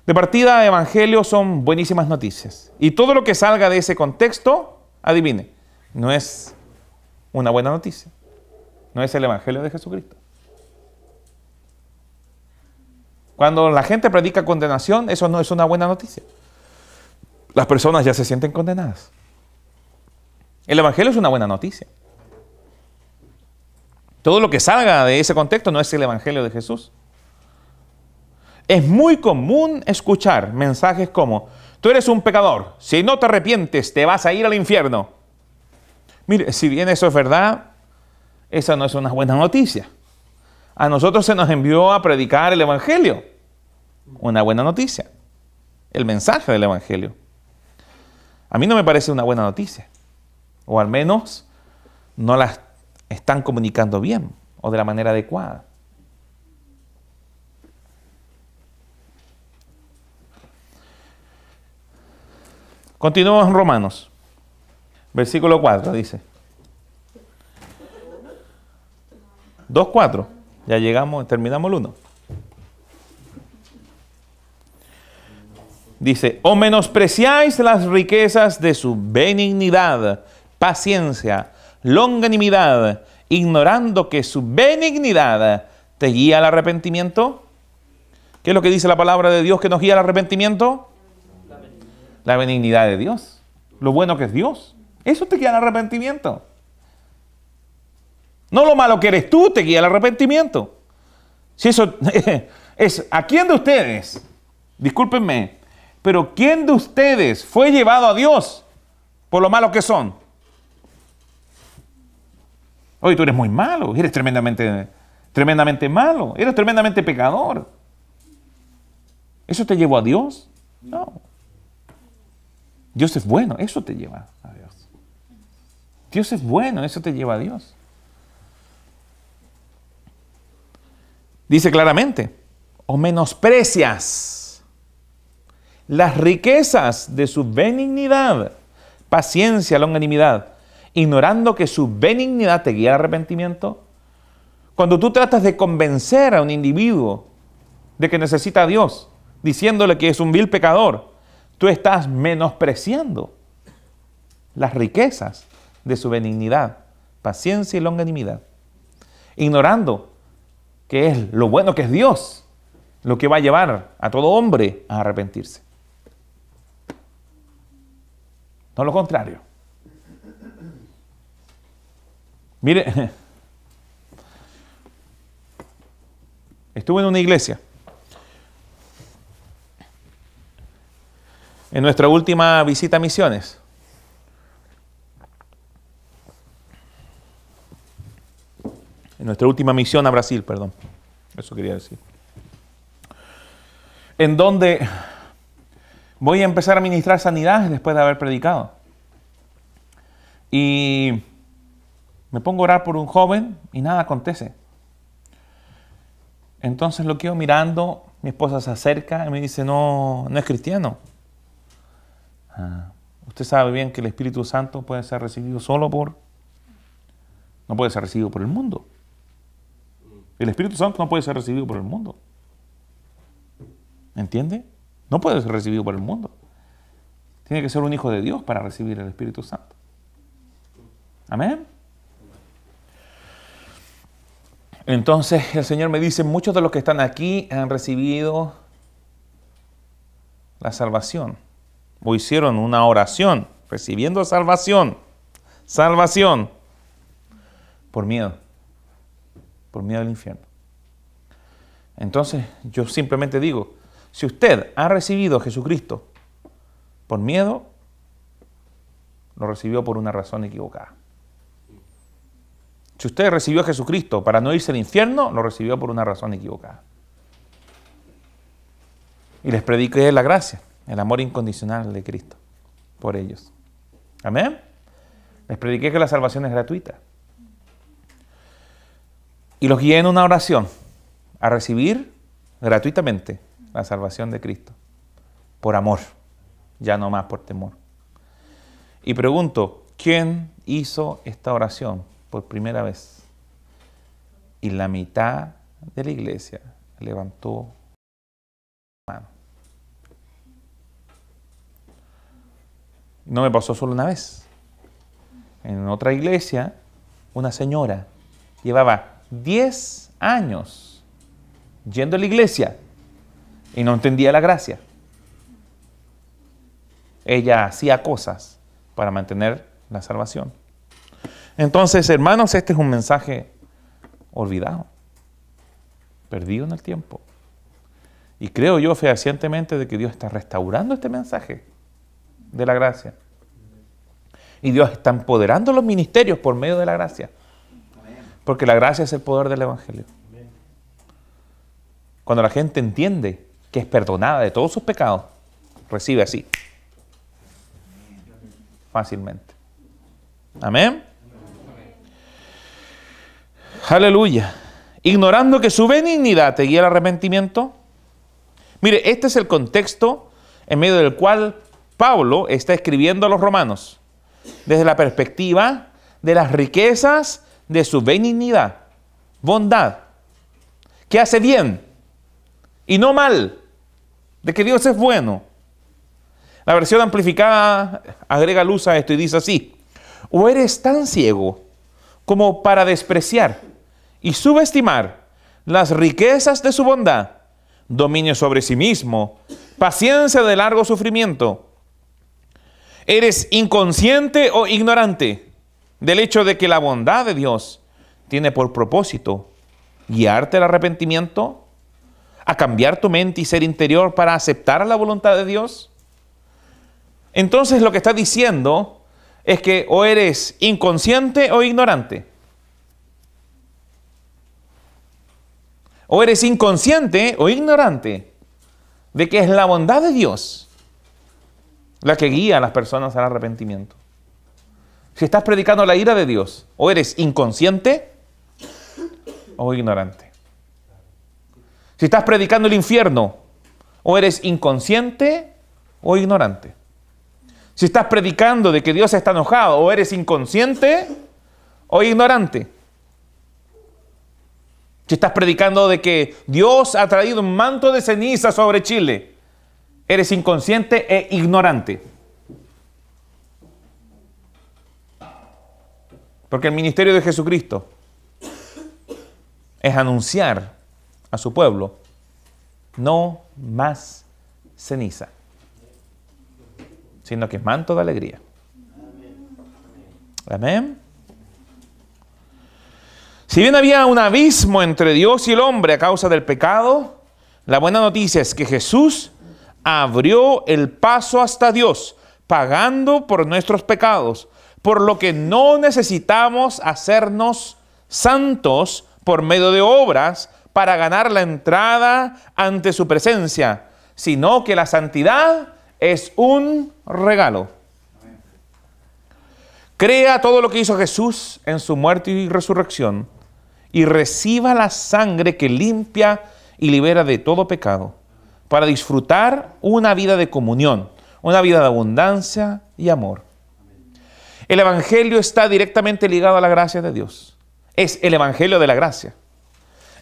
De partida, evangelios son buenísimas noticias. Y todo lo que salga de ese contexto, adivine, no es una buena noticia. No es el evangelio de Jesucristo. Cuando la gente predica condenación, eso no es una buena noticia. Las personas ya se sienten condenadas. El evangelio es una buena noticia. Todo lo que salga de ese contexto no es el evangelio de Jesús. Es muy común escuchar mensajes como: tú eres un pecador, si no te arrepientes te vas a ir al infierno. Mire, si bien eso es verdad, esa no es una buena noticia. A nosotros se nos envió a predicar el evangelio, una buena noticia, el mensaje del evangelio. A mí no me parece una buena noticia, o al menos no la están comunicando bien o de la manera adecuada. Continuamos en Romanos, versículo 4, dice. 2:4, ya llegamos, terminamos el 1. Dice: o menospreciáis las riquezas de su benignidad, paciencia, longanimidad, ignorando que su benignidad te guía al arrepentimiento. ¿Qué es lo que dice la palabra de Dios que nos guía al arrepentimiento? La benignidad de Dios, lo bueno que es Dios. Eso te guía al arrepentimiento. No lo malo que eres tú te guía al arrepentimiento. Si eso es, ¿a quién de ustedes? Discúlpenme, pero ¿quién de ustedes fue llevado a Dios por lo malo que son? Oye, tú eres muy malo, eres tremendamente malo, eres tremendamente pecador. ¿Eso te llevó a Dios? No. Dios es bueno, eso te lleva a Dios. Dios es bueno, eso te lleva a Dios. Dice claramente: o menosprecias las riquezas de su benignidad, paciencia, longanimidad, ignorando que su benignidad te guía al arrepentimiento. Cuando tú tratas de convencer a un individuo de que necesita a Dios, diciéndole que es un vil pecador, tú estás menospreciando las riquezas de su benignidad, paciencia y longanimidad, ignorando que es lo bueno que es Dios, lo que va a llevar a todo hombre a arrepentirse. No lo contrario. Mire, estuve en una iglesia. En nuestra última visita a misiones. En nuestra última misión a Brasil, perdón. Eso quería decir. En donde voy a empezar a ministrar sanidades después de haber predicado. Y me pongo a orar por un joven y nada acontece. Entonces lo quedo mirando, mi esposa se acerca y me dice: no es cristiano. Usted sabe bien que el Espíritu Santo puede ser recibido no puede ser recibido por el mundo. El Espíritu Santo no puede ser recibido por el mundo. ¿Entiende? No puede ser recibido por el mundo. Tiene que ser un hijo de Dios para recibir el Espíritu Santo. Amén. Entonces el Señor me dice: muchos de los que están aquí han recibido la salvación, o hicieron una oración recibiendo salvación, por miedo al infierno. Entonces yo simplemente digo: si usted ha recibido a Jesucristo por miedo, lo recibió por una razón equivocada. Si usted recibió a Jesucristo para no irse al infierno, lo recibió por una razón equivocada. Y les prediqué la gracia, el amor incondicional de Cristo por ellos. Amén. Les prediqué que la salvación es gratuita. Y los guié en una oración a recibir gratuitamente la salvación de Cristo. Por amor, ya no más por temor. Y pregunto, ¿quién hizo esta oración por primera vez? Y la mitad de la iglesia levantó la mano. No me pasó solo una vez. En otra iglesia, una señora llevaba 10 años yendo a la iglesia y no entendía la gracia. Ella hacía cosas para mantener la salvación. Entonces, hermanos, este es un mensaje olvidado, perdido en el tiempo. Y creo yo fehacientemente de que Dios está restaurando este mensaje de la gracia. Y Dios está empoderando los ministerios por medio de la gracia. Porque la gracia es el poder del Evangelio. Cuando la gente entiende que es perdonada de todos sus pecados, recibe así, fácilmente. Amén. Aleluya. Ignorando que su benignidad te guía al arrepentimiento. Mire, este es el contexto en medio del cual Pablo está escribiendo a los romanos, desde la perspectiva de las riquezas de su benignidad, bondad, que hace bien y no mal, de que Dios es bueno. La versión amplificada agrega luz a esto y dice así: o eres tan ciego como para despreciar y subestimar las riquezas de su bondad, dominio sobre sí mismo, paciencia de largo sufrimiento. ¿Eres inconsciente o ignorante del hecho de que la bondad de Dios tiene por propósito guiarte al arrepentimiento, a cambiar tu mente y ser interior para aceptar la voluntad de Dios? Entonces lo que está diciendo es que o eres inconsciente o ignorante. O eres inconsciente o ignorante de que es la bondad de Dios la que guía a las personas al arrepentimiento. Si estás predicando la ira de Dios, o eres inconsciente o ignorante. Si estás predicando el infierno, o eres inconsciente o ignorante. Si estás predicando de que Dios está enojado, o eres inconsciente o ignorante. Si estás predicando de que Dios ha traído un manto de ceniza sobre Chile, eres inconsciente e ignorante. Porque el ministerio de Jesucristo es anunciar a su pueblo: no más ceniza, sino que es manto de alegría. Amén. Si bien había un abismo entre Dios y el hombre a causa del pecado, la buena noticia es que Jesús abrió el paso hasta Dios, pagando por nuestros pecados, por lo que no necesitamos hacernos santos por medio de obras para ganar la entrada ante su presencia, sino que la santidad es un regalo. Crea todo lo que hizo Jesús en su muerte y resurrección y reciba la sangre que limpia y libera de todo pecado, para disfrutar una vida de comunión, una vida de abundancia y amor. El Evangelio está directamente ligado a la gracia de Dios. Es el Evangelio de la gracia.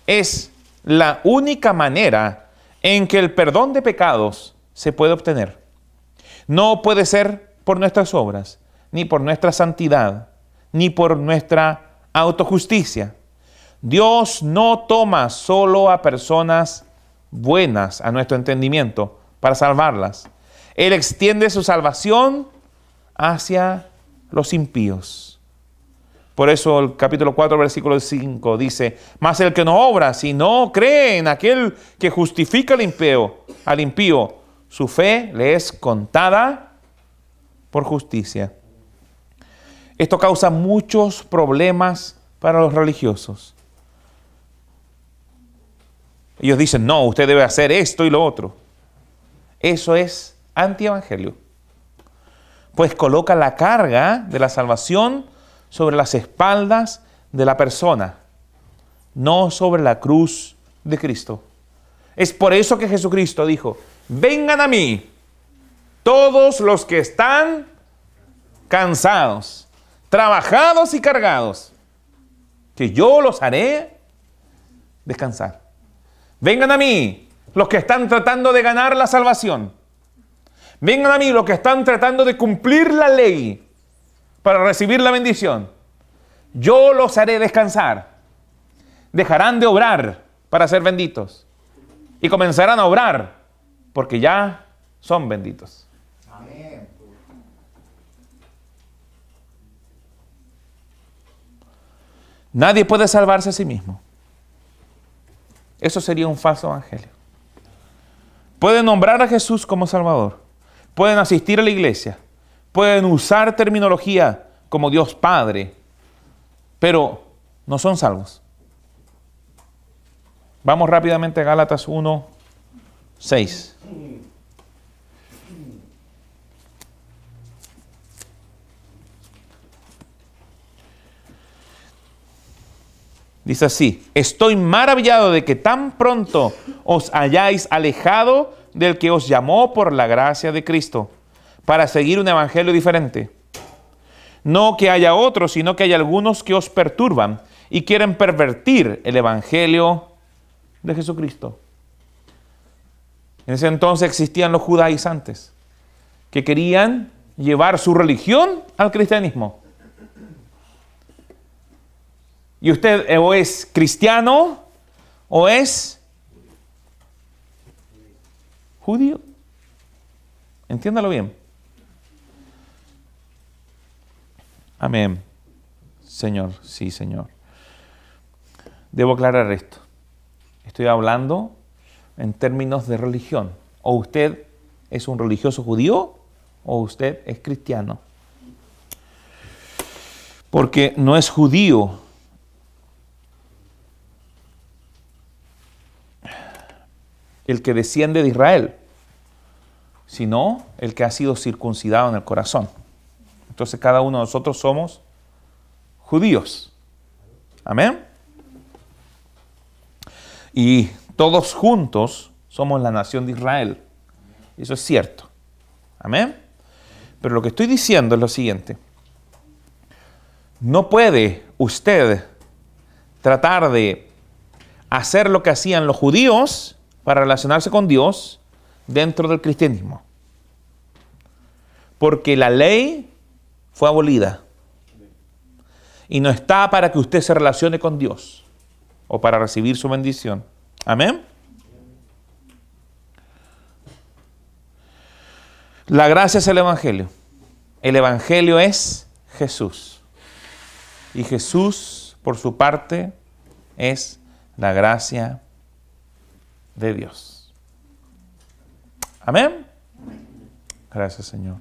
Es la única manera en que el perdón de pecados se puede obtener. No puede ser por nuestras obras, ni por nuestra santidad, ni por nuestra autojusticia. Dios no toma solo a personas buenas a nuestro entendimiento para salvarlas. Él extiende su salvación hacia los impíos. Por eso el capítulo 4, versículo 5 dice: mas el que no obra, si no cree en aquel que justifica al impío, su fe le es contada por justicia. Esto causa muchos problemas para los religiosos. Ellos dicen: no, usted debe hacer esto y lo otro. Eso es antievangelio. Pues coloca la carga de la salvación sobre las espaldas de la persona, no sobre la cruz de Cristo. Es por eso que Jesucristo dijo, vengan a mí todos los que están cansados, trabajados y cargados, que yo los haré descansar. Vengan a mí los que están tratando de ganar la salvación. Vengan a mí los que están tratando de cumplir la ley para recibir la bendición. Yo los haré descansar. Dejarán de obrar para ser benditos y comenzarán a obrar porque ya son benditos. Amén. Nadie puede salvarse a sí mismo. Eso sería un falso evangelio. Pueden nombrar a Jesús como Salvador. Pueden asistir a la iglesia. Pueden usar terminología como Dios Padre. Pero no son salvos. Vamos rápidamente a Gálatas 1, 6. Dice así, estoy maravillado de que tan pronto os hayáis alejado del que os llamó por la gracia de Cristo, para seguir un evangelio diferente. No que haya otros, sino que hay algunos que os perturban y quieren pervertir el evangelio de Jesucristo. En ese entonces existían los judaizantes, que querían llevar su religión al cristianismo. Y usted o es cristiano o es judío. Entiéndalo bien. Amén. Señor, sí, Señor. Debo aclarar esto. Estoy hablando en términos de religión. O usted es un religioso judío o usted es cristiano. Porque no es judío el que desciende de Israel, sino el que ha sido circuncidado en el corazón. Entonces cada uno de nosotros somos judíos. Amén. Y todos juntos somos la nación de Israel. Eso es cierto. Amén. Pero lo que estoy diciendo es lo siguiente. No puede usted tratar de hacer lo que hacían los judíos para relacionarse con Dios dentro del cristianismo. Porque la ley fue abolida. Y no está para que usted se relacione con Dios o para recibir su bendición. Amén. La gracia es el evangelio. El evangelio es Jesús. Y Jesús, por su parte, es la gracia de Dios. Amén. Gracias, Señor.